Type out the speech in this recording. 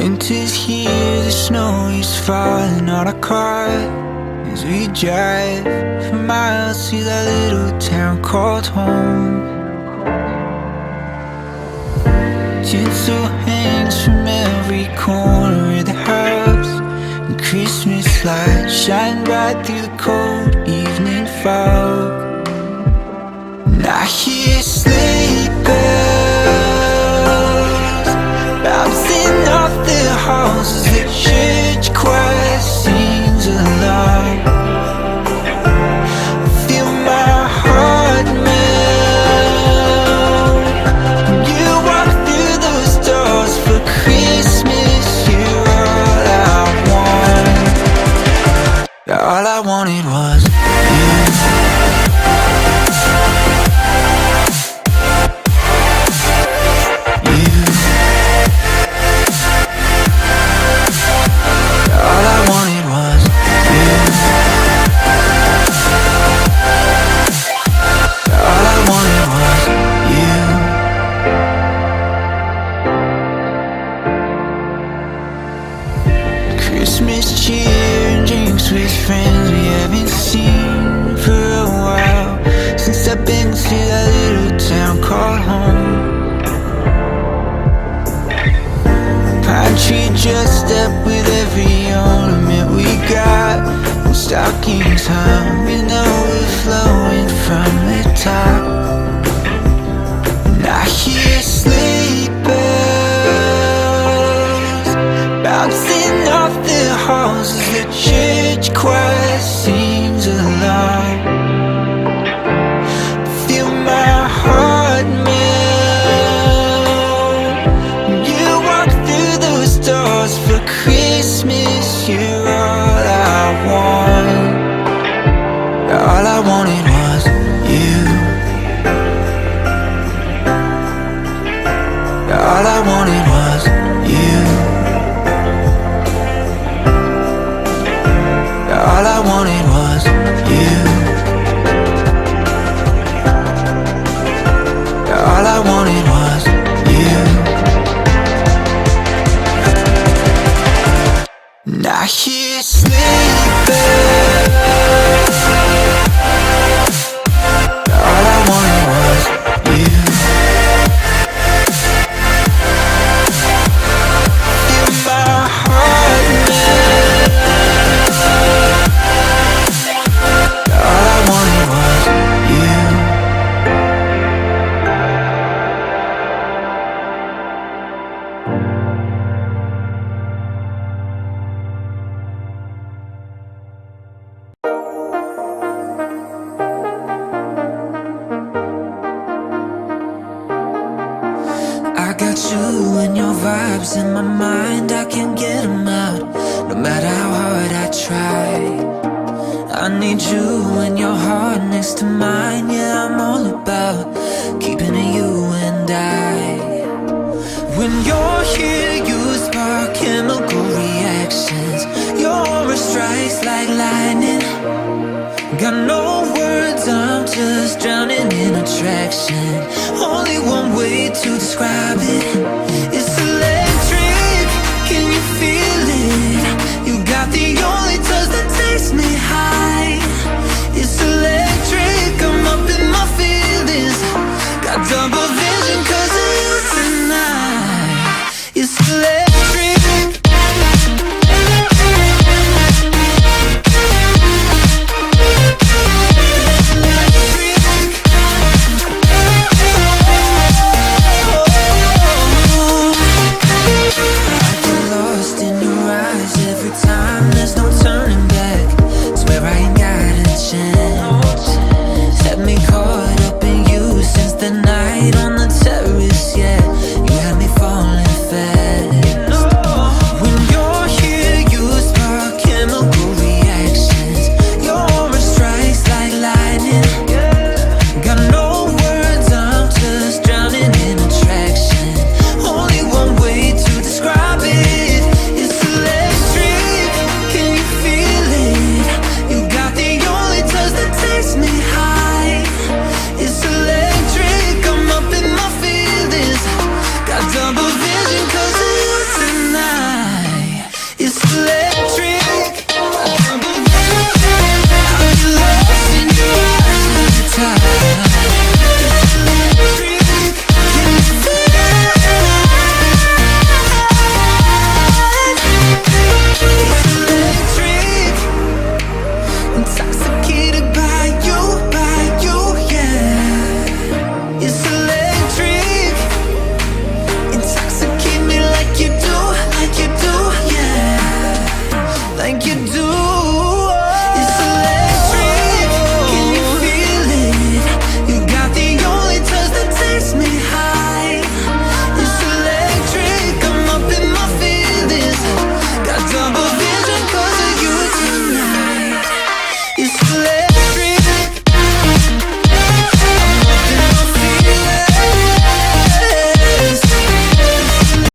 Winter's here, the snow is falling on our car as we drive for miles to that little town called home. Tinsel hangs from every corner of the house, and Christmas lights shine bright through the cold evening fog. And I hear sleigh bells bouncing off the halls as the church choir sings along. I feel my heart melt when you walk through those doors for Christmas. You're all I want. All I wanted was you. Christmas cheer and drinks with friends we haven't seen for a while, since I've been to that little town called home. Pine tree dressed up with every ornament we got, and stockings hung and overflowing from the top. And I hear sleigh bells bouncing off the halls as the church choir sings along. Feel my heart melt when you walk through those doors for Christmas. You're all I want. All I wanted was you. All I wanted was you. All I wanted was you. All I wanted was you. And I hear sleigh bells. All I wanted was you. Feel my heart melt. All I wanted was you. I got you and your vibes in my mind, I can't get them out, no matter how hard I try. I need you and your heart next to mine. Yeah, I'm all about keeping it you and I. When you're here, you spark chemical reactions. Your aura strikes like lightning. Got no words, I'm just drowning in attraction. Only one way to describe it.